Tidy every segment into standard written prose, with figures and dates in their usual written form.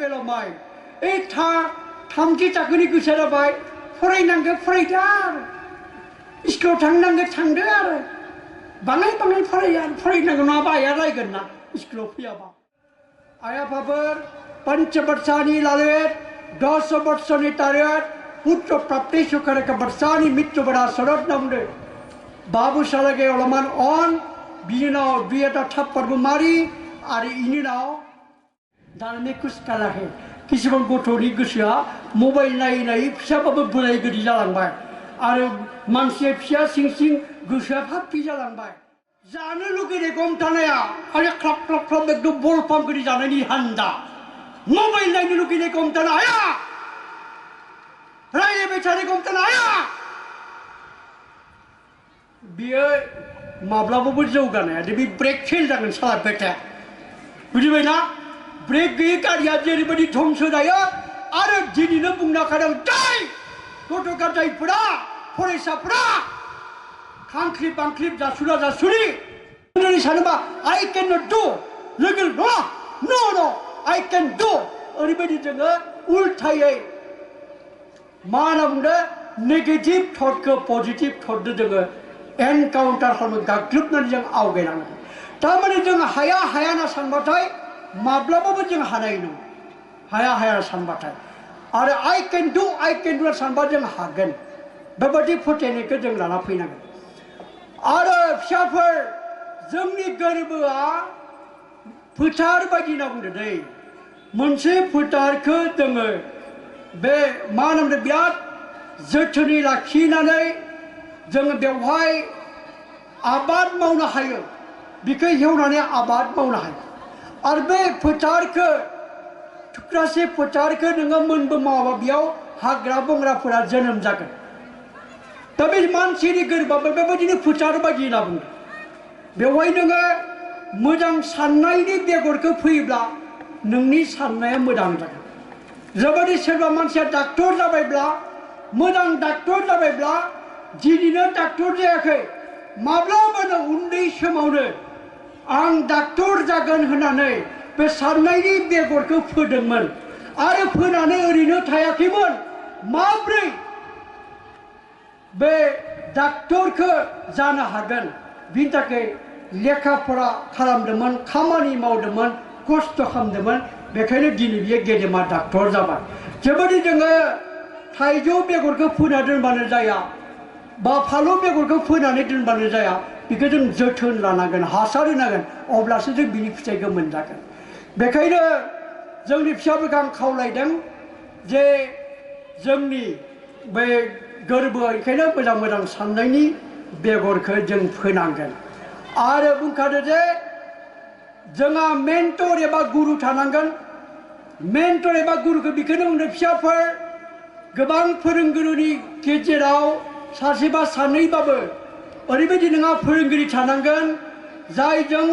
लेभेलाव माय ओइ थामथि थाखोनि गोसोआ जाबाय फरायनांगौ फरायदो आरो स्कुलाव थांनांगौ थांदो आरो बाङाय फरायनांगौ नङाबा आइया रायगोन ना स्कुलाव फैयाबा आइ आफाफोर पंचवर्षानि लालेत 10 वर्षनि तारेत पुत्र प्राप्ति सुखरक वर्षानि मृत्यु बड़ा शरद नमदे बाबु सालगे अलमान अन बिनाव बिएटा थाप्परबो मारि आरो इनिनाव दालमे कुछ कालाहे किसुमान गथ'नि गोसोआ मबाइल नायै नायै फिसाबाबो बोराय गोदि जालांबाय आरो मानसिया फिसा सिं सिं गोसोआ फाफ्पि जालांबाय जानो लुगैनाय गम थानाया आरो ख्लाब ख्लाब ख्लाब एकदम बल पाम्प गोदि जानायनि हान्दा मबाइल नायनो लुगैनाय गम थानो हाया रायलायबाय थानाय गम थानो हाया बियो माब्लाबाबो जौगानाया बे ब्रेक फेल जागोन साला बेटाया बुजिबायना ब्रेक गैयै गारिया जेरैबायदि धंस जायो आरो दिनैनो बुंना खादों जाय गथ' गथायफोरा फरायसाफोरा खांख्रिब बांख्रिब जासुला जासुलि होननानै सानोबा आइ केन नट डु लोगो न' आइ केन डु ओरैबायदि जोङो उल्थायै मा होनना बुंदो नेगेटिभ थटखौ पजिटिभ थटजों जोङो एनकाउन्टार खालामो गाग्लोबनानै जों आवगायलाङो थारमाने जों हाया होनना सानबाथाय माब्लाबाबो जों हानाय नङा हाया होनना सानबाथाय आरो आइ केन डु होनना सानबा जों हागोन बेबायदि फोथायनायखौ जों लाना फैनांगोन आरो फिसाफोर जोंनि गोरबोआ फोथार बायदि होनना बुंदों दै मोनसे फोथारखौ जोङो बे मा होनोमोन बिराद जोथोनै लाखिनानै जोङो बेवहाय आबाद मावनो हायो बेखौ हेवनानै आबाद मावनो हायो आरो बे फोथारखौ थुख्रासे फोथारखौ नोङो मोनबो मावाबा बेयाव हाग्रा बंग्राफोरा जोनोम जागोन दा बे मानसिनि गोरबोआबो बेबायदिनो फोथार बायदि होनना बुंदों बेवहाय नोङो मोजां साननायनि बेगरखौ फैयोब्ला नोंनि साननाया मोजां जागोन जेबायदि सोरबा मानसिया डाक्टर जाबायब्ला मोजां डाक्टर जाबायब्ला दिनैनो डाक्टर जायाखै माब्लाबानो उन्दै समावनो आं डाक्टर जागोन होननानै बे साननायनि बेगरखौ फोदोंमोन आरो फोनानै ओरैनो थायाखैमोन माब्रै बे डाक्टरखौ जानो हागोन बिनि थाखाय लेखा फरा खालामदोंमोन खामानि मावदोंमोन खस्थ' खालामदोंमोन बेखायनो दिनै बियो गेदेमा डाक्टर जाबाय जेबायदि जोङो थाइजौ बेगरखौ फोना दोनबानो जाया बा फालौ बेगरखौ फोनानै दोनबानो जाया बेखौ जों जोथोन लानांगोन हासार होनांगोन अब्लासो जों बिनि फिथाइखौ मोनजागोन बेखायनो जोंनि फिसाफोरखौ आं खावलायदों जे जोंनि बे गोरबोआ ओंखायनो मोजां मोजां साननायनि बेगरखौ जों फोनांगोन आरो बुंखादो जे जोंहा मेन्टर एबा गुरु थानांगोन मेन्टर एबा गुरुखौ बेखौनो बुंदों फिसाफोर गोबां फोरोंगुरुनि गेजेराव सासेबा सानैबाबो ओरैबायदि नोंहा फोरोंगिरि थानांगोन जायजों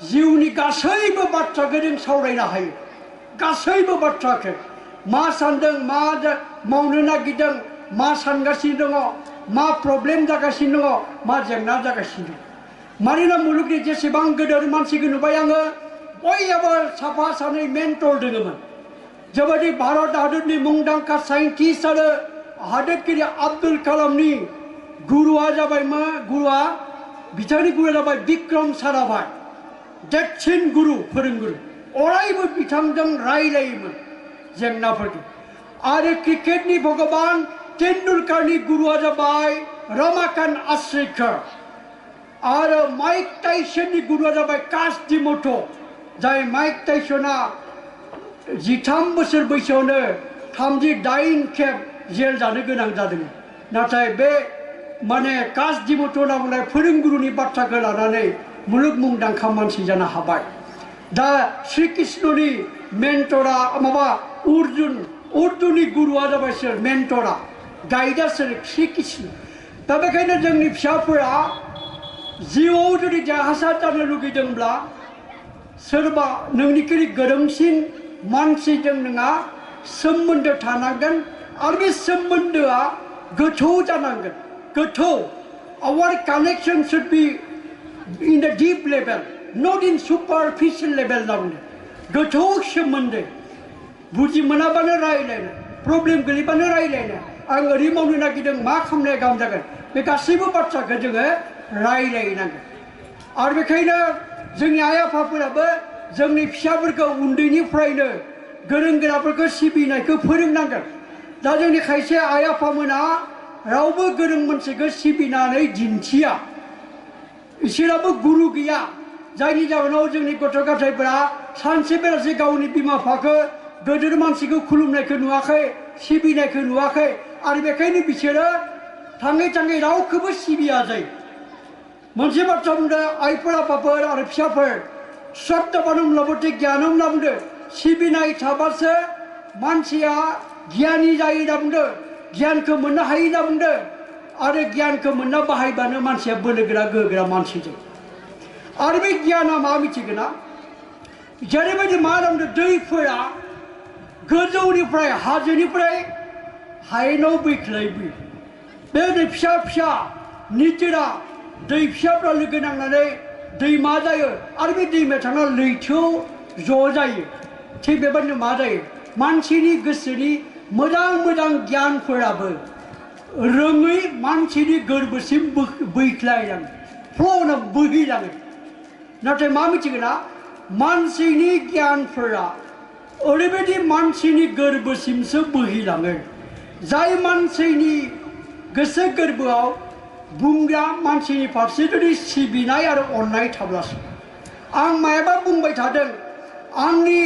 जिउनि गासैबो बाथ्राखौ जों सावरायनो हायो गासैबो बाथ्राखौ मा सानदों मा मावनो नागिरदों मा सानगासिनो दङ मा प्रब्लेम जागासिनो दङ मा जेंना जागासिनो दङ मानोना मुलुगनि जेसेबां गेदेर मानसिखौ नुबाय आङो बयहाबो साफा सानै मेन्टर दङमोन जेबायदि भारत हादरनि मुंदांखा साइन्टिस्ट आरो हादोरगिरि आब्दुल कालामनि गुरुआ जाबाय मा गुरुआ बिथांनि गुरुआ जाबाय बिक्रम साराभाइ देरसिन गुरु फोरोंगुरु अरायबो बिथांजों रायलायोमोन जेंनाफोरखौ आरो क्रिकेटनि भगबान तेन्दुलकारनि गुरुआ जाबाय रमाकान्त आचरेकर आरो माइक टाइसननि गुरुआ जाबाय कास डिम'ट' जाय माइक टाइसना 13 बोसोर बैसोआवनो 38 खेब जेल जानो गोनां जादोंमोन नाथाय बे माने कास डिम'ट' होनना बुंनाय फोरोंगुरुनि बाथ्राखौ लानानै मुलुग मुंदांखा मानसि जानो हाबाय दा श्री कृष्णनि मेन्टरा माबा अर्जुननि गुरुआ जाबाय सोर मेन्टरा गाइडआ सोर श्री कृष्ण दा बेखायनो जोंनि फिसाफोरा जिउआव जुदि देरहासार जानो लुगैदोंब्ला सोरबा नोंनिख्रुइ गोरोंसिन मानसिजों नोंहा सोमोन्दो थानांगोन आरो बे सोमोन्दोआ गोथौ जानांगोन गोथौ our connection should be in the deep level not in superficial level होनना बुंदों गोथौ सोमोन्दो बुजि मोनाबानो रायलायनो प्रब्लेम गोलैबानो रायलायनो आं ओरै मावनो नागिरदों मा खालामनाया गाहाम जागोन बे गासैबो बाथ्राखौ जोङो रायलायनांगोन आरो बेखायनो जोंनि आइ आफाफोराबो जोंनि फिसाफोरखौ उन्दैनिफ्रायनो गोरों गोराफोरखौ सिबिनायखौ फोरोंनांगोन दा जोंनि खायसे आइ आफामोना रावबो गोरों मानसिखौ सिबिनानै दिन्थिया इसोराबो गुरु गैया जायनि जाहोनाव जोंनि गथ' गथायफोरा सानसे बेलासे गावनि बिमा बिफाखौ गोदोर मानसिखौ खुलुमनायखौ नुवाखै सिबिनायखौ नुवाखै आरो बेखायनो बिसोरो थाङै थाङै रावखौबो सिबिया जायो मोनसे बाथ्रा बुंदों आइफोर आफाफोर आरो फिसाफोर सत्यबानम लबते ज्ञानम होनना बुंदों सिबिनाय थाबासो मानसिया गियानि जायो होनना बुंदों गियानखौ मोननो हायो होनना बुंदों आरो गियानखौ मोनना बाहायबानो मानसिया बोलोगोरा गोहोगोरा मानसि जायो आरो बे गियाना मा मिथिगोन ना जेरैबायदि मा बुंदों दैफोरा गोजौनिफ्राय हाजोनिफ्राय हायेनाव बैख्लायबोयो बे दै फिसा फिसा निजोरा दै फिसाफ्रा लोगो नांनानै दैमा जायो आरो बे दैमाया थांना लैथोआव ज' जायो थिग बेबायदिनो मा जायो मानसिनि गोसोनि मोजां मोजां गियानफोराबो रोङै मानसिनि गोरबोसिम बैख्लायलाङो फ्ल'ना बोहैलाङो नाथाय मा मिथिगोन ना मानसिनि गियानफोरा ओरैबायदि मानसिनि गोरबोसिमसो बोहैलाङो जाय मानसिनि गोसो गोरबोआव बुंग्रा मानसिनि फारसे जुदि सिबिनाय आरो अननाय थाब्लासो आं मायाबा बुंबाय थादों आंनि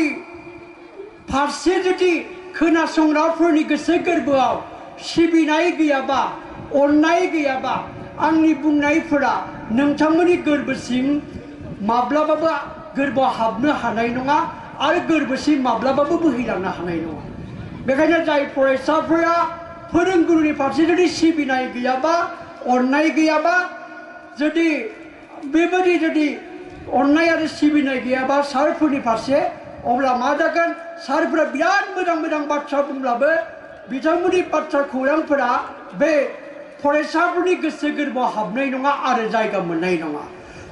फारसे जुदि खोनासंग्राफोरनि गोसो गोरबोआव सिबिनाय गैयाबा अननाय गैयाबा आंनि बुंनायफोरा नोंथांमोननि गोरबोसिम माब्लाबाबो गोरबोआव हाबनो हानाय नङा आरो गोरबोसिम माब्लाबाबो बोहैलांनो हानाय नङा बेखायनो जाय फरायसाफोरा फोरोंगुरुनि फारसे जुदि सिबिनाय गैयाबा अननाय गैयाबा जुदि बेबायदि जुदि अननाय आरो सिबिनाय गैयाबा सारफोरनि फारसे अब्ला मा जागोन सारफोरा बिराद मोजां मोजां बाथ्रा बुंब्लाबो बिथांमोननि बाथ्रा खौरांफोरा बे फरायसाफोरनि गोसो गोरबोआव हाबनाय नङा आरो जायगा मोननाय नङा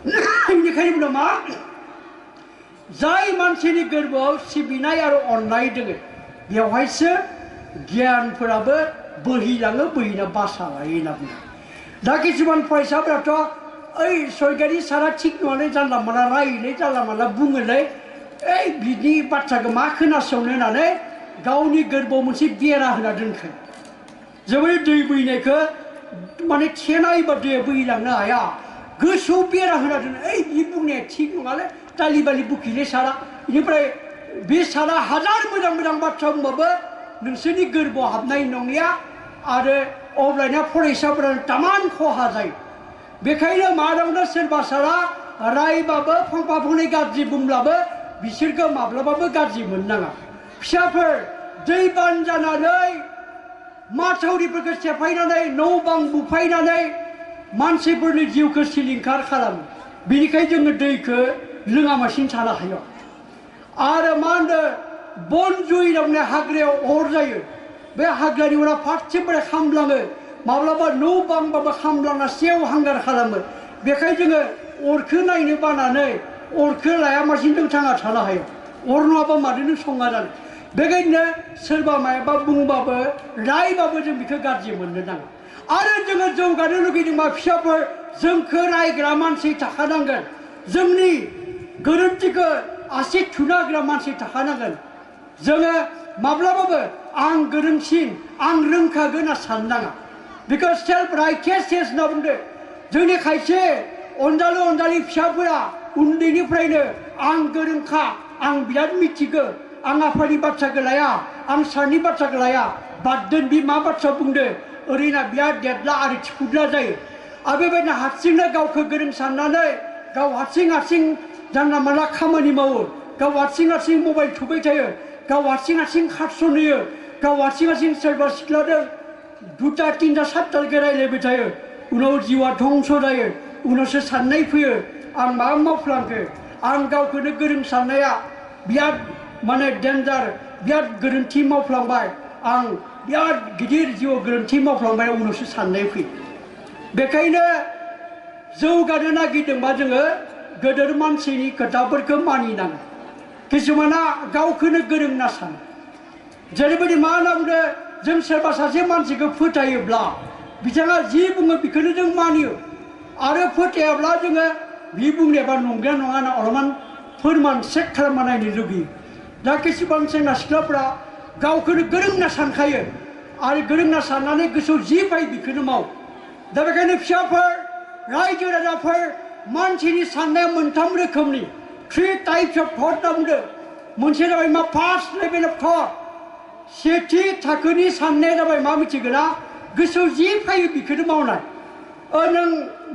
बेनिखायनो बुंदों मा जाय मानसिनि गोरबोआव सिबिनाय आरो अननाय दङ बेवहायसो गियानफोराबो बोहैलाङो बोहैना बासा लायो होनना बुङो दा किसुमान फरायसाफोराथ' ओइ सरकारि सारा थिग नङालै जानला मानला रायोलै जानला मानला बुङोलै ओइ बिनि बाथ्राखौ मा खोनासंनो होननानै गावनि गोरबोआव मोनसे बेरा होना दोनखायो जोबै दै बोहैनायखौ माने थेनायबा दैया बोहैलांनो हाया गोसोआव बेरा होना दोनो ओइ बि बुंनाया थिग नङालै दालि बालि बुखिलै सारा बेनिफ्राय बे सारा हाजार मोजां मोजां बाथ्रा बुंबाबो नोंसोरनि गोरबोआव हाबनाय नंलिया आरो अब्लाना फरायसाफोरा तामान खहा जायो बेखायनो मा दंना सोरबा सारा रायबाबो फांफा फांनै गाज्रि बुंब्लाबो बिसोरखौ माब्लाबाबो गाज्रि मोननाङा फिसाफोर दैबान जानानै माथावरिफोरखौ सेफायनानै न' बां बुफायनानै मानसिफोरनि जिउखौ सिलिंखार खालामो बेनिखायनो जोङो दैखौ लोङामासिनो थानो हाया आरो मा होनो बन जुइ दावनाय हाग्रायाव अर जायो बे हाग्रानि अरा फारसेनिफ्राय खामलाङो माब्लाबा न' बांबाबो खामलांना सेवहांगार खालामो बेखायनो जोङो अरखौ नायनो बानानै अरखौ लायामासिनो जों थांना थानो हाया अर नङाबा माजोंनो संना जानो बेखायनो सोरबा मायाबा बुंबाबो रायबाबो जों बेखौ गाज्रि मोननो नाङा आरो जोङो जौगानो लुगैदोंबा फिसाफोर जोंखौ रायग्रा मानसि थाखानांगोन जोंनि गोरोन्थिखौ आसि थुना होग्रा मानसि थाखानांगोन जोङो माब्लाबाबो आं गोरोंसिन आं रोंखागोन होनना साननाङा बिकज सेल्फ राइटियासनेस होनना बुंदो जोंनि खायसे अनजालु अनजालि फिसाफोरा उन्दैनिफ्रायनो आं गोरोंखा आं बिराद मिथिगौ आं आफानि बाथ्राखौ लाया आं सारनि बाथ्राखौ लाया बाद दोन बि मा बाथ्रा बुंदो ओरैना बिराद देरला आरो थिफुदला जायो आरो बेबायदिनो हारसिंनो गावखौ गोरों साननानै गाव हारसिं जानला मानला खामानि मावो गाव हारसिं मबाइल थुबाय थायो गाव हारसिं खारस'नहोयो गाव हारसिं सोरबा सिख्लाजों दुटा तिनटा सातटालके रायलायबाय थायो उनाव जिउआ धंस जायो उनावसो साननाय फैयो आं मा मावफ्लांखो आं गावखौनो गोरों साननाया बिराद माने डेन्जार बिराद गोरोन्थि मावफ्लांबाय आं बिराद गिदिर जिउआव गोरोन्थि मावफ्लांबाय उनावसो साननाय फैयो बेखायनो जौगानो नागिरदोंबा जोङो गोदोर मानसिनि खोथाफोरखौ मानिनांगौ किसुमाना गावखौनो गोरों होनना सानो जेरैबायदि मा होनना बुंदो जों सोरबा सासे मानसिखौ फोथायोब्ला बिथाङा जि बुङो बेखौनो जों मानियो आरो फोथायाब्ला जोङो बि बुंनायबा नंगौ नङा होनना अलपमान फोरमान चेक खालामना नायनो लुगैयो दा किसुमान सेंग्रा सिख्लाफ्रा गावखौनो गोरों होनना सानखायो आरो गोरों होनना साननानै गोसोआव जि फैयो बेखौनो मावो दा बेखायनो फिसाफोर रायजो राजाफोर मानसिनि साननाया मोनथाम रोखोमनि 3 टाइप्स अफ थट होनना बुंदों मोनसे जाबाय मा फार्स्ट लेभेल अफ थट सेथि थाखोनि साननाया जाबाय मा मिथिगोना गोसोआव जि फैयो बेखौनो मावनाय नों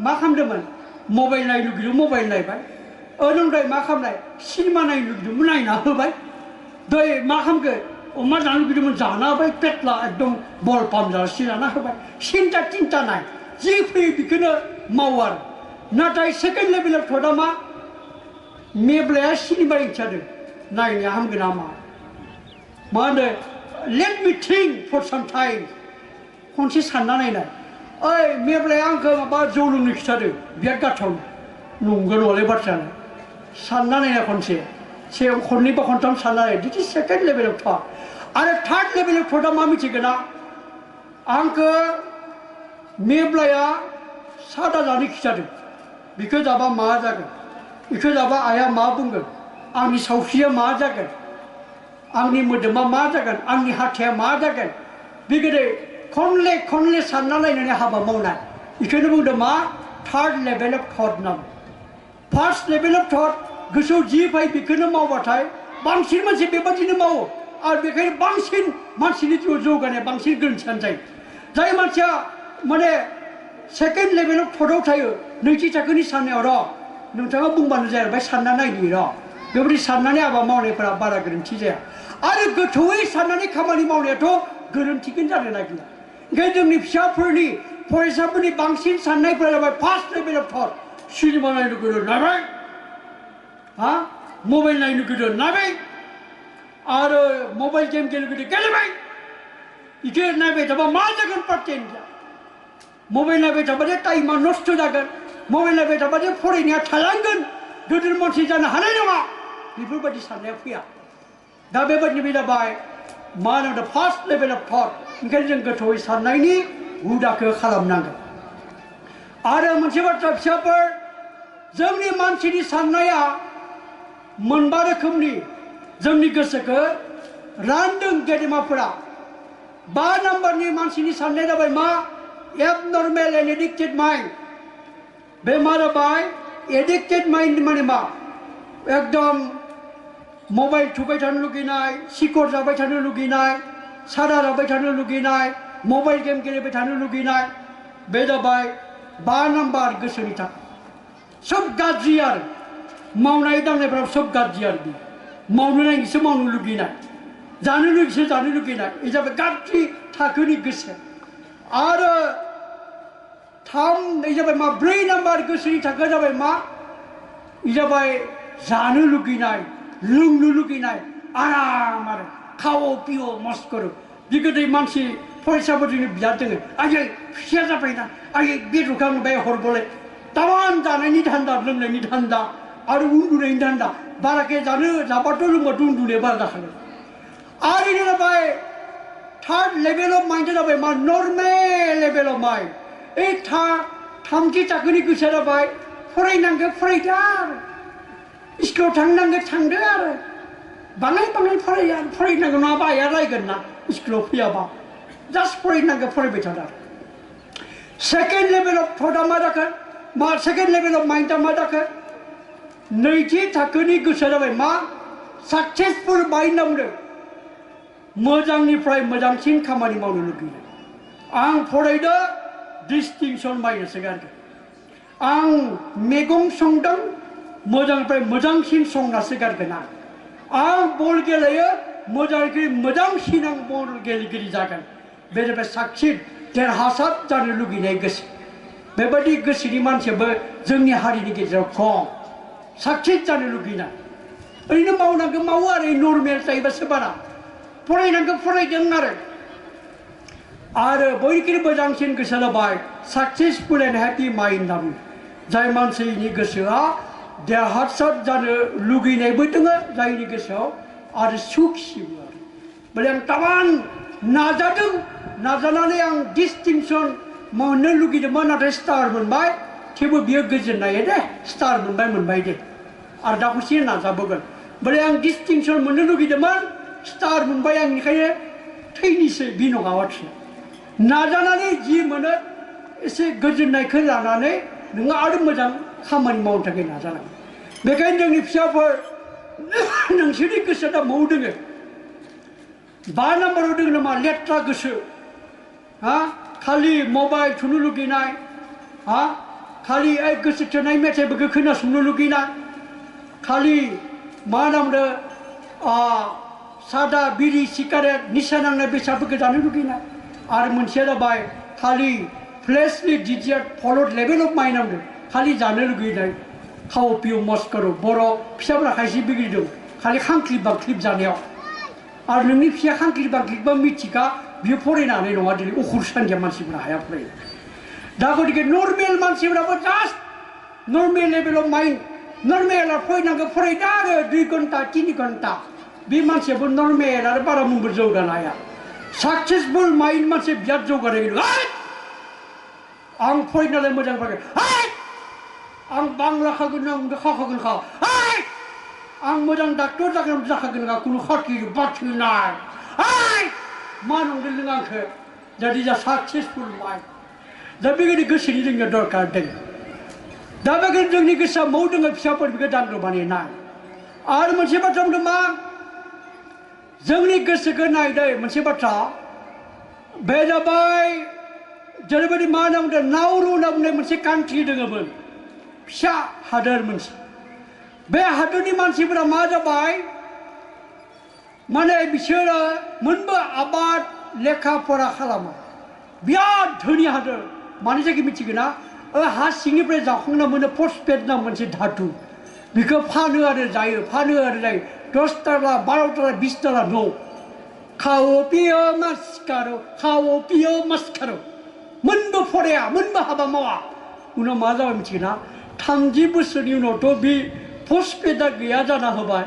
मा खालामदोंमोन मबाइल नायनो लुगैदों मबाइल नायबाय नों दहाय मा खालामनाय सिनेमा नायनो लुगैदोंमोन नायना होबाय दहाय मा खालामगोन अमा जानो लुगैदोंमोन जाना होबाय पेटला एकदम बल पाम्प जालासि जाना होबाय सिन्था थिन्था नाय जि फैयो बेखौनो मावो आरो नाथाय सेकेन्ड लेभेल अफ थटआ मा मेब्लाया सिनेमा ओंखारदों नायनो हामगोन नामा मा होनो लेट मी थिंक फर साम टाइम खनसे सानना नायनाय ओइ मेब्लाया आंखौ माबा जौ लोंनो खिथादों बिराद गाथावनो नंगौ नङालै बाथ्रायानो सानना नायनाय खनसे खननै बा खनथाम सानना नाय दिस इज सेकेन्ड लेभेल अफ थट आरो थार्ड लेभेल अफ थटआ मा मिथिगोना आंखौ मेब्लाया सादा जानो खिथादों बेखौ जाबा मा जागोन बेखौ जाबा आइया मा बुंगोन आंनि सावस्रिया मा जागोन आंनि मोदोमा मा जागोन आंनि हाथाया मा जागोन बेबायदि खनले खनले सानना नायनानै हाबा मावनाय बेखौनो बुंदों मा थार्ड लेभेल अफ थट नाम फार्स्ट लेभेल अफ थट गोसोआव जि फै बेखौनो मावबाथाय बांसिन मानसि बेबादिनो मावो आरो बेखायनो बांसिन मानसिनि जिउआव जौगानाया बांसिन गोरोन्थियानो जायो जाय मानसिया माने सेकेन्ड लेभेल अफ थटआव थायो नैथि थाखोनि साननायाव र' नोंथाङा बुंबानो जाया ओमफ्राय सानना नायनि र' बेबायदि साननानै हाबा मावनायफोरा बारा गोरोन्थि जाया आरो गोथौयै साननानै खामानि मावनायाथ' गोरोन्थिखौनो जानो नागिरा ओंखायनो जोंनि फिसाफोरनि फरायसाफोरनि बांसिन साननायफोरा जाबाय first level of thought cinema नायनो लुगैदों नायबाय हा मबाइल नायनो लुगैदों नायबाय आरो मबाइल गेम गेलेनो लुगैदों गेलेबाय बेखौ नायबाय थाबा मा जागोन पार्टिया मबाइल नायबाय थाबाथाय टाइमा नस्थ' जागोन मबाइल नायबाय थाबाथाय फरायनाया थालांगोन गिदिर मानसि जानो हानाय नङा बेफोरबायदि साननाया फैया दा बेबायदि बे जाबाय मा होनो फार्स्ट लेभेल अफ थट ओंखायनो जों गोथौयै साननायनि हुदाखौ खालामनांगोन आरो मोनसे बाथ्रा फिसाफोर जोंनि मानसिनि साननाया मोनबा रोखोमनि जोंनि गोसोखौ रानदों गेदेमाफोरा 5 नाम्बारनि मानसिनि साननाया जाबाय मा एबनर्मेल एन्ड एडिक्टेड माइन्ड बे मा जाबाय एडिक्टेड माइन्ड माने मा एकदम मबाइल थुबाय थानो लुगैनाय सिकर जाबाय थानो लुगैनाय सादा जाबाय थानो लुगैनाय मबाइल गेम गेलेबाय थानो लुगैनाय बे जाबाय 5 नाम्बार गोसोनि थाखाय सब गाज्रि आरो मावनाय दांनायफ्राव सब गाज्रि आरो मावनो नागिरसो मावनो लुगैनाय जानो लुगैसो जानो लुगैनाय बे जाबाय गाज्रि थाखोनि गोसो आरो 4 नाम्बार गोसोनि थाखोआ जाबाय मा बे जाबाय जानो लुगैनाय लोंनो लुगैनाय आराम आरो खाव पिय मस्त करो बिगोदै मानसि फरायसाफोरजोंनो बिराद दोङो आयै खुसिया जाबायना आयै बेदरखौ आं बाय हरबोलाय तामान जानायनि धान्दा लोंनायनि धान्दा आरो उन्दुनायनि धान्दा बाराके जाबाथ' लोंबाथ' उन्दुनाया बारा जाखागोन आरो बेनो जाबाय थार्ड लेभेल अफ माइन्डआ जाबाय मा नर्मेल लेभेल अफ माइन्ड এই थामथि थाखोनि गोसोआ जाबाय फरायनांगौ फरायदो आरो स्कुलाव थांनांगौ थांदो आरो बाङाय बाङाय फरायनांगौ नङाबा आइया रायगोन ना स्कुलाव फैयाबा जास्ट फरायनांगौ फरायबाय थादो सेकेन्ड लेभेल अफ थटआ मा जाखो मा सेकेन्ड लेभेल अफ माइन्डआ मा जाखो नैथि थाखोनि गोसोआ जाबाय मा साक्सेसफुल माइन्ड होनना बुंदों मोजांनिफ्राय मोजांसिन खामानि मावनो लुगैयो आं फरायदो डिस्टिंसन माइनसो गारगोन आं मैगं संदों मोजांनिफ्राय मोजांसिन संनासो गारगोन आं बल गेलेयो मोजांनिख्रुइ मोजांसिन आं बल गेलेगिरि जागोन बे जाबाय साक्सेस देरहासार जानो लुगैनाय गोसो बेबायदि गोसोनि मानसियाबो जोंनि हारिनि गेजेराव खम साक्सेस जानो लुगैनाय ओरैनो मावनांगौ मावो आरो नर्मेल जायोबासो बारा फरायनांगौ फरायदों आरो बयनिख्रुइ मोजांसिन गोसोआ जाबाय साक्सेसफुल एन्ड हेपि माइन्ड होनना बुङो जाय मानसिनि गोसोआ देरहासार जानो लुगैनायबो दङ जायनि गोसोआव आरो सुखसिबो आरो बोले आं तामान नाजादों नाजानानै आं डिस्टिंसन मोननो लुगैदोंमोन नाथाय स्टार मोनबाय थेवबो बियो गोजोननाय दे स्टार मोनबाय दे आरो दा खौसे नाजाबोगोन बोले आं डिस्टिंसन मोननो लुगैदोंमोन स्टार मोनबाय आं बेनिखायनो थैनिसै बि नङा बाथ्राया नाजानानै जि मोनो एसे गोजोननायखौ लानानै नोङो आरो मोजां खामानि मावनो थाखाय नाजानांगौ बेखायनो जोंनि फिसाफोर नोंसोरनि गोसोआ दा बबाव दोङो 5 नाम्बाराव दोङो नामा लेथ्रा गोसो हा खालि मबाइल थुनो लुगैनाय हा खालि गोसो थोनाय मेथाइफोरखौ खोनासंनो लुगैनाय खालि मा नामदो सादा बिरि सिगारेट निसा नांनाय बेसादफोरखौ जानो लुगैनाय आरो मोनसेया जाबाय खालि फ्लेशलि डिजायार फल'ड लेभेल अफ माइन्ड नांदों खालि जानो लुगैनाय खाव पिय मस्कर बर' फिसाफोरा खायसे बिग्रिदों खालि खांख्लिब बांख्लिब जानायाव आरो नोंनि फिसाया खांख्लिब बांख्लिबा मिथिखा बियो फरायनो हानाय नङा दिनै उखुर सानदिया मानसिफोरा हाया फरायो दा गतिके नर्मेल मानसिफोराबो just normal level of mind नर्मेला फरायनांगौ फरायदो आरो 2 घन्टा 3 घन्टा बे मानसियाबो नर्मेल आरो बारा मुंबो जौगानो हाया सक्सेसफुल माइन्ड मानसि बिराद जौगानाय आं फरायनालाय मोजां फरायगोन आं बांला खागोन आं खाखागोन खा आं मोजां डाक्टर जागोन जाखागोन खुनु खाखि बाथ्रिनाय मा नंदों नों आंखौ जादि जा सक्सेसफुल माइन्ड दा बेबायदि गोसोनि जोंनो दरकार दङ दा बेखायनो जोंनि गोसोआ मौ दङ फिसाफोर बेखौ दांग्रो बानायनाय आरो मोनसे बाथ्रा बुंदों मा जोंनि गोसोखौ नायदो मोनसे बाथ्रा बे जाबाय जेरैबायदि मा होनना बुंदों नाउरु होनना बुंनाय मोनसे कान्ट्रि दङमोन फिसा हादोर मोनसे बे हादोरनि मानसिफोरा मा जाबाय माने बिसोरो मोनबो आबाद लेखा फरा खालामा बिराद धोनि हादोर मानि जायगायाव मिथिगोन ना हा सिंनिफ्राय जावखांना मोनो फस्फेट ना मोनसे धातु बेखौ फानो आरो जायो 10 ताला 12 ताला 20 ताला न' खाओ पियो मास्कारो खाओ पियो मास्कारो मोनबो फराया मोनबो हाबा मावा उनाव मा जाबाय मिथिगोन ना 30 बोसोरनि उनावथ' बे फस्फेटआ गैया जाना होबाय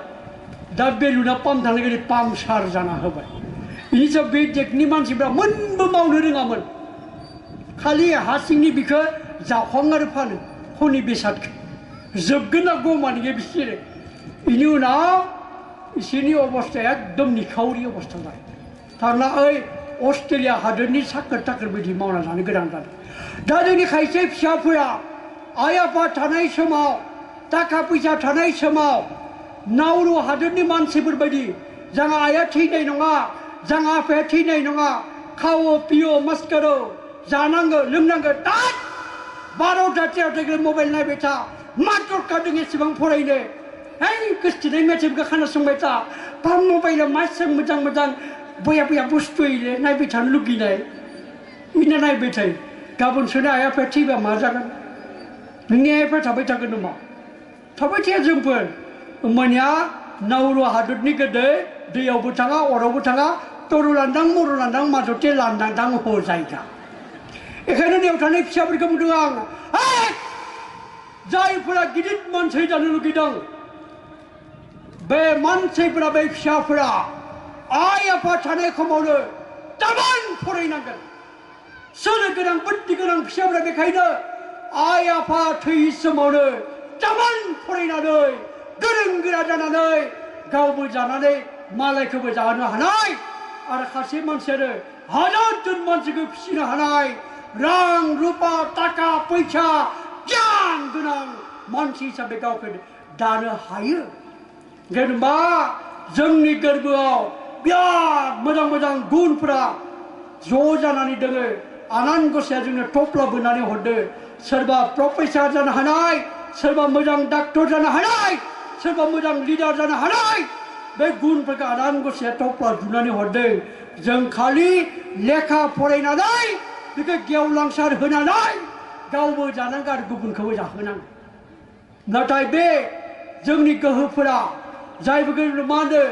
दा बेलुना पाम्प थानाय पाम्पसार जाना होबाय बेनि सायाव बे देशनि मानसिफ्रा मोनबो मावनो रोङामोन खालि हा सिंनि बिखौ जावखां आरो फानो खनि बेसादखौ जोबगोन ना गमानिगे बिसोरो बेनि उनाव बिसोरनि अबस्थाया एकदम निखावरि अबस्था जायो थारना अस्ट्रेलिया हादोरनि साखोर थाखोर बायदि मावना जानो गोनां जादों दा जोंनि खायसे फिसाफोरा आइ आफा थानाय समाव थाखा फैसा थानाय समाव नाउरु हादोरनि मानसिफोर बायदि जोंहा आइया थैनाय नङा जोंहा आफाया थैनाय नङा खाओ पियो मास्कारो जानांगौ लोंनांगौ दा 12टा 13टा मबाइल नायबाय था मा दरकार दं एसेबां फरायनो गोसथोनाय मेथाइफोरखौ खोनासंबाय था बा मबाइलाव मा एसेबां मोजां मोजां बया बुस्थु नायबाय थानो लुगैनाय बिनो नायबाय थायो गाबोनसोनो आइ आफाया थैबा मा जागोन नोंनि आइ आफाया थाबाय थागोन नामा थाबाय थाया जोंफोर होमबानिया नाउरु हादोरनि गोदो दैयावबो थाङा अरावबो थाङा तरु लांदां मरु लांदां माजोंथे लांदां हो जायगा बेखायनो दैयाव थानाय फिसाफोरखौ बुंदों आं जायफोरा गिदिर मानसि जानो लुगैदों बे मानसिफोरा बे फिसाफोरा आइ आफा थानाय समावनो तामान फरायनांगोन सोलो गोनां बुद्धि गोनां फिसाफोरा बेखायनो आइ आफा थैयि समावनो तामान फरायनानै गोरों गोरा जानानै गावबो जानानै मालायखौबो जाहोनो हानाय आरो सासे मानसियानो हाजारजन मानसिखौ फिसिनो हानाय रां रुपा थाखा फैसा गियान गोनां मानसि हिसाबै गावखौ दानो हायो जेनेबा जोंनि गोरबोआव बिराद मोजां मोजां गुनफोरा ज' जानानै दोङो आनान गसाया जोंनो थफ्ला बोनानै हरदो सोरबा प्रफेसार जानो हानाय सोरबा मोजां डाक्टर जानो हानाय सोरबा मोजां लिडार जानो हानाय बे गुनफोरखौ आनान गसाया थफ्ला जुनानै हरदों जों खालि लेखा फरायनानै बेखौ गेवलांसार होनानै गावबो जानांगौ आरो गुबुनखौबो जाहोनांगौ नाथाय बे जोंनि गोहोफोरा जायफोरखौ मा होनो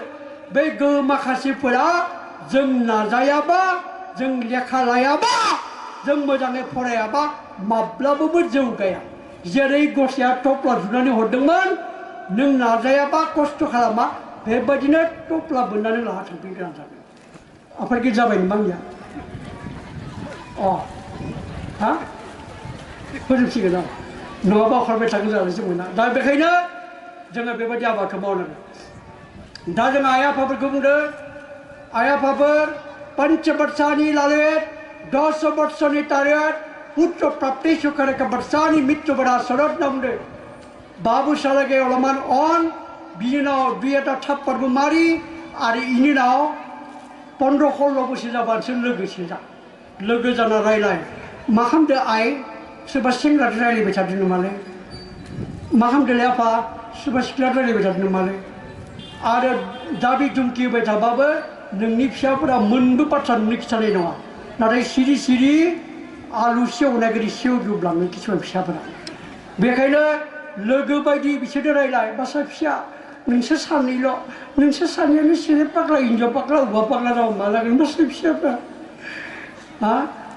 बे गोहो माखासेफोरा जों नाजायाबा जों लेखा लायाबा जों मोजाङै फरायाबा माब्लाबाबो जौगाया जेरै गसाया थफ्ला जुनानै हरदोंमोन नों नाजायाबा खस्थ' खालामा बेबायदिनो थफ्ला बोननानै लाहा थांफिनो गोनां जागोन आफादगिरि जाबाय नामा आंनिया हा फोजोबसिगोन आं नङाबा हरबाय थागोन जानानै जों मोना दा बेखायनो जोङो बेबायदि आबादखौ मावनांगोन दा जों आइ आफाफोरखौ बुंदों आइ आफाफोर पंचवर्षानि लालेत 10 वर्षनि तारेत पुत्र प्राप्ति सुखरक वर्षानि मृत्यु बड़ा शरद नामदे बाबू सालगे अलमान ऑन बिनाव दुएटा थाप्परबो मारि आरो इनि नाव 15-16 बोसोर जाबासो लोगोसे जा लोगो जाना रायलाय मा खालामदो आइ सोरबा सेंग्रा रायलायबाय थादों नामालै मा खालामदोंलै आफा सोरबा सिख्ला रायलायबाय थादों नामालै आरो दाबि धुमखि होबाय थाबाबो नोंनि फिसाफोरा मोनबो बाथ्रा नोंनो खिथानाय नङा नाथाय सिरि सिरि आलु सेवनाय गोदि सेवजोबलाङो किसुमान फिसाफोरा बेखायनो लोगो बायदि बिसोरजों रायलाय बासा फिसा नोंसोर सानैल' नोंसोर सानैयानो सिरि पाग्ला हिन्जाव पाग्ला हौवा पाग्ला राव मा लागोन बासा फिसाफ्रा हा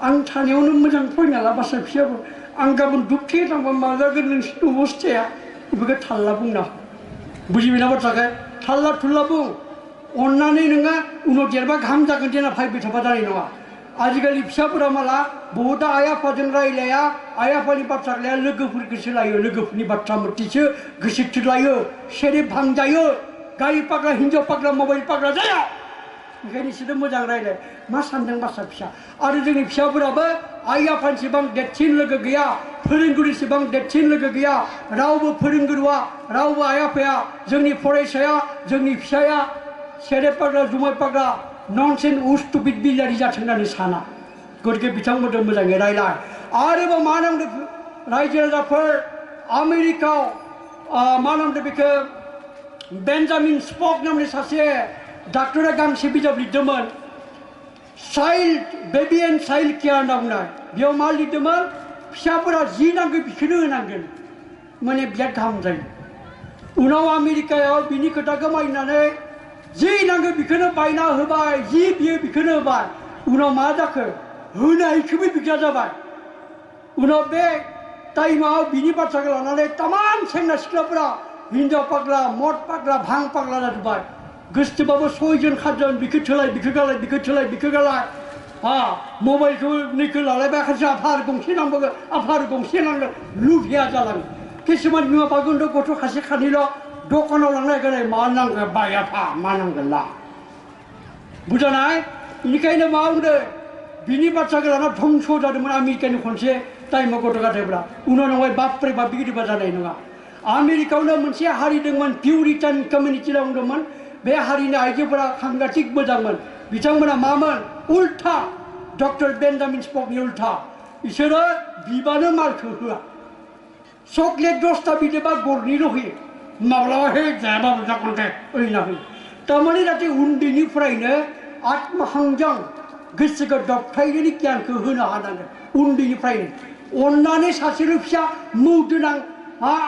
आं थानायावनो मोजां फैना ला बासा फिसाबो आं गाबोन दुबथे थांबा मा जागोन नोंसोरनि अबस्थाया बेफोरखौ थाल्ला बुंना बुजिबायना बाथ्राखौ थाल्ला थुल्ला बुं अन्नानै नोङो उनाव देरबा गाहाम जागोन देना फैबाय थाबा जानाय नङा आजिखालि फिसाफोरा माला बहुद आइ आफाजों रायलाया आइ आफानि बाथ्रा लाया लोगोफोरखौसो लायो लोगोफोरनि बाथ्रा मथिसो गोसो थोलायो सेरेब भांजायो गारि पाग्ला हिन्जाव पाग्ला मबाइल पाग्ला जाया ओंखायनो इसोरो मोजां रायलाय मा सानदों बासा फिसा आरो जोंनि फिसाफोराबो आइ आफानिसेबां देरसिन लोगो गैया फोरोंगुरुसेबां देरसिन लोगो गैया रावबो फोरोंगुरुआ रावबो आइ आफाया जोंनि फरायसाया जोंनि फिसाया सेरेब पाग्ला जुमाय पाग्ला ननसेन उस्तुबिद बिलारि जाथों होननानै साना गतिके बिथांमोनजों मोजाङै रायलाय आरोबाव मा नांदों रायजो राजाफोर आमेरिकायाव मा नांदों बेखौ बेन्जामिन स्पक नामनि सासे डाक्टरा गांसे बिजाब लिरदोंमोन child baby and child care होनना बुंनाय बेयाव मा लिरदोंमोन फिसाफोरा जि नांगौ बेखौनो होनांगोन माने बिराद गाहाम जायो उनाव आमेरिकायाव बिनि खोथाखौ मानिनानै जि नांगौ बेखौनो बायना होबाय जि बियो बेखौनो होबाय उनाव मा जाखो होनायखौबो बिग्रा जाबाय उनाव बे टाइमाव बिनि बाथ्राखौ लानानै तमाम सेंग्रा सिख्लाफोरा हिन्जाव पाग्ला मद पाग्ला भां पाग्ला जाजोब्बाय गोसोबाबो 6 जन 7 जन बिखौ थोलाय बिखौ गालाय बिखौ थोलाय बिखौ गालाय मबाइलखौ नैखौ लालायबाय खायसे आफार गंसे नांबावगोन आफार गंसे नांगोन लुभिया जालाङो किसुमान बिमा बिफाखौनो गथ' खासे खानैल' दखानाव लांनाय गलाय मा नांगौ बाय आफा मा नांगोन ला बुजानाय बेनिखायनो मा बुंदों बिनि बाथ्राखौ लाना धंस जादोंमोन आमेरिकानि खनसे टाइमाव गथ' गथायफ्रा उनाव नंबाय बापरे बाप बिदिबा जानाय नङा आमेरिकायावनो मोनसे हारि दंमोन पिउरिटान कमिउनिटि दंमोन बे हारिनि आइजोफोरा साংঘातिक मोजांमोन बिथांमोना मामोन उल्था डक्टर बेन्जामिन स्पकनि उल्था बिसोरो बिबानो मालखौ होआ चकलेट 10टा बिदोबा गरनैल' होयो माब्लाबा हे जायाबाबो जागोन दे ओरैना होयो थारमाने जाहाथे उन्दैनिफ्रायनो आत्महांजों गोसोखौ दबथायनायनि गियानखौ होनो हानांगोन उन्दैनिफ्रायनो अननानै सासेल' फिसा मौदोनां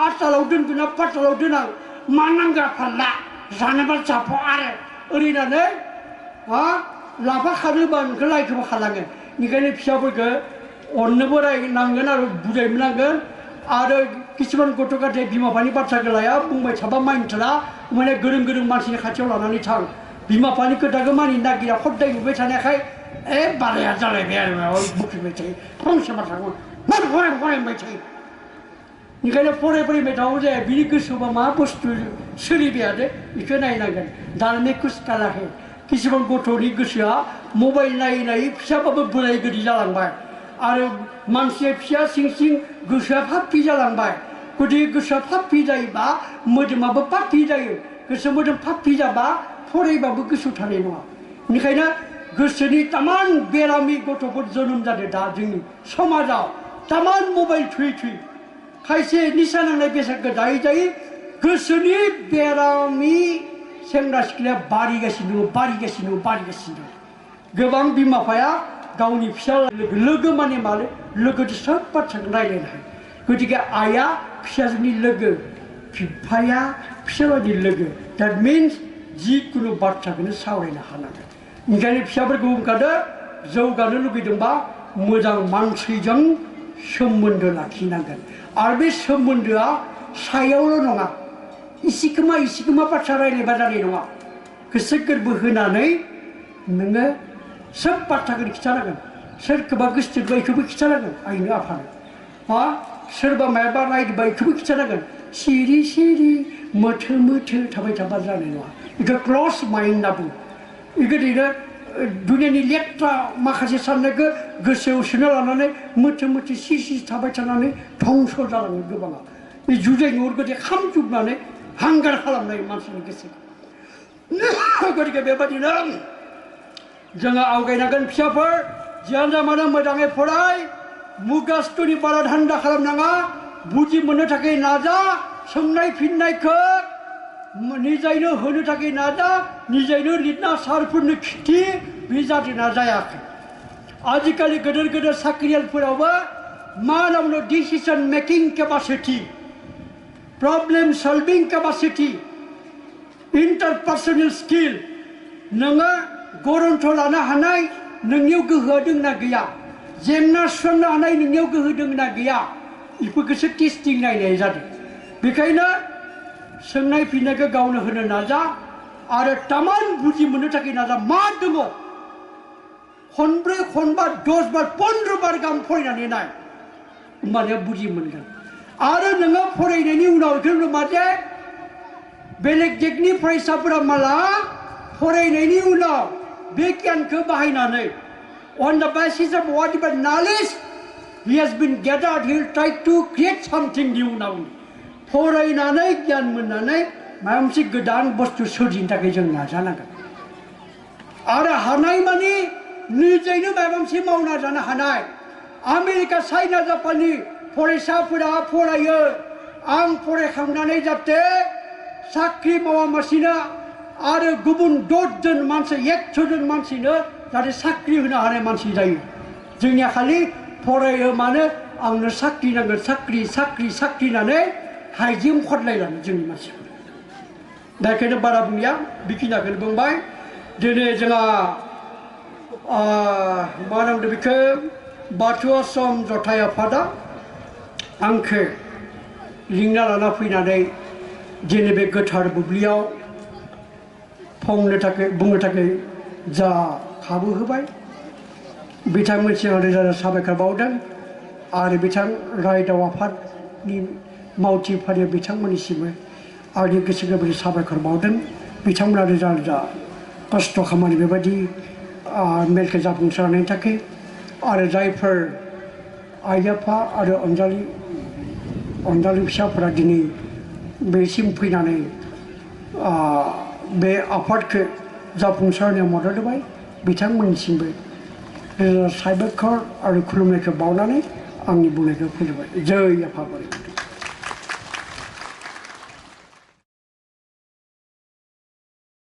आटालाव दोनगोना पाटालाव दोनां मा नांगौ फानला जानोबा जाफ' आरो ओरैनानै लाफा खारोबा नोंखौ लाइखौबो खालाङो ओंखायनो फिसाफोरखौ अननोबो रायनांगोन आरो बुजायबो नांगोन आरो किसुमान गथ' गथाय बिमा बिफानि बाथ्राखौ लाया बुंबाय थाबा मानिथारा माने गोरों गोरों मानसिनि खाथियाव लानानै थां बिमा बिफानि खोथाखौ मानिनो नागिरा हदाय नुबाय थानायखाय बाराया जालायबाय आरो माबा बुख्रिबाय थायो फंसे बाथ्राखौ फरायबाय थायो ओंखायनो फरायबाय थाबो जाया बिनि गोसोआवबा मा बुस्थु सोलिबाय थादो बेखौ नायनांगोन दालमे कुछ काला है किसुमान गथ'नि गोसोआ मबाइल नायै नायै फिसाबाबो बोराय गोरि जालांबाय आरो मानसिया फिसा सिं सिं गोसोआ फाफ्पि जालांबाय गतिके गोसोआ फाफ्पि जायोबा मोदोमाबो फाफ्पि जायो गोसो मोदोम फाफ्पि जाबा फरायबाबो गोसोआव थानाय नङा बेनिखायनो गोसोनि तामान बेरामि गथ'फोर जोनोम जादों दा जोंनि समाजाव तामान मबाइल थुयै थुयै खायसे निसा नांनाय बेसादखौ जायै जायै गोसोनि बेरामि सेंग्रा सिख्लाया बारिगासिनो दं गोबां बिमा बिफाया गावनि फिसा लोगो माने माले लोगोजों सोब बाथ्राखौ रायलायनो हायो गतिके आइया फिसाजोनि लोगो बिफाया फिसालानि लोगो द्याट मिन्स जिखुनु बाथ्राखौनो सावरायनो हानांगोन ओंखायनो फिसाफोरखौ बुंखादो जौगानो लुगैदोंबा मोजां मानसिजों सोमोन्दो लाखिनांगोन आरो बे सोमोन्दोआ सायावल' नङा इसिखोमा बाथ्रा रायलायबा जानाय नङा गोसो गोरबो होनानै नोङो सोब बाथ्राखौ खिथानांगोन सोरखौबा गोसथोबा बेखौबो खिथानांगोन आइनो आफानो मा सोरबा मायाबा नायदोंबा बेखौबो खिथानांगोन सिरि सिरि मोथो मोथो थाबाय थाबा जानाय नङा बेखौ क्लस माइन्ड होनना बुङो बेखौ ओरैनो दुनियानि लेथ्रा माखासे साननायखौ गोसोआव सोना लानानै मोथो मोथो सि थाबाय थानानै धंस जालाङो गोबाङा बे जुजाइनि अरगोदे खामजोबनानै हांगार खालामनाय मानसिनि गोसोखौ गतिके बेबादिनो जोङो आवगायनांगोन फिसाफोर जियानो जा मानो मोजाङै फराय मुगास्तुनि बारा धान्दा खालामनाङा बुजि मोननो थाखाय नाजा सोंनाय फिननायखौ निजायनो होनो थाखाय नाजा निजायनो लिरना सारफोरनो खिथि बे जाहाथे नाजायाखै आजिखालि गेदेर गेदेर साख्रियालफोरावबो मा होनना बुङो decision making capacity problem solving capacity interpersonal skill नोङो गरन्थ लानो हानाय नोंनियाव गोहोआ दंना गैया जेंना सुस्रांनो हानाय नोंनियाव गोहो दंना गैया बेफोरखौसो टेस्टिं नायनाय जादों बेखायनो सोंनाय फिननायखौ गावनो होनो नाजा आरो तामान बुजि मोननो थाखाय नाजा मा दङ खनब्रै खनबा 10 बार 15 बार गाहाम फरायनानै नाय होमबानिया बुजि मोनगोन आरो नोङो फरायनायनि उनाव बेखौनो मा जे बेलेग देगनि फरायसाफोरा माला फरायनायनि उनाव बे गियानखौ बाहायनानै on the basis of whatever knowledge he has been gathered he will try to create something new now फरायनानै गियान मोननानै माबा मोनसे गोदान बुस्थु सोरजिनो थाखाय जों नाजानांगोन आरो हानाय मानि निजेनो माबा मोनसे मावना जानो हानाय आमेरिका चाइना जापाननि फरायसाफोरा फरायो आं फरायखांनानै जाहाथे साख्रि मावालासिनो आरो गुबुन 10 जन मानसि 100 जन मानसिनो जाहाथे साख्रि होनो हानाय मानसि जायो जोंनिया खालि फरायो मानो आंनो साख्रि नांगोन साख्रि साख्रि साख्रि होननानै हाइजें खदलायलाङो जोंनि मानसिफोर दा बेखायनो बारा बुंलिया बेखिनिखौनो बुंबाय दिनै जोंहा मा होनदों बेखौ बाथौ आश्रम जथाय आफादा आंखौ लिंना लाना फैनानै दिनै बे गोथार बुब्लियाव बुंनो थाखाय जा खाबु होबाय बिथांमोनसिम रोजा रोजा साबायखर बावदों आरो बिथां रायदाव आफादनि मावथि फारिया बिथांमोननिसिमबो आंनि गोसो गोरबोनि साबायखर बावदों बिथांमोना रोजा रोजा खस्थ' खामानि बेबायदि मेलखौ जाफुंसारनायनि थाखाय आरो जायफोर आइ आफा आरो अनजालि फिसाफोरा दिनै बेसिम फैनानै बे आफादखौ जाफुंसारनायाव मदद होबाय बिथांमोननिसिमबो साबायखर आरो खुलुमनायखौ बावनानै आंनि बुंनायखौ फोजोबबाय जै आफा बोराइ बाथौ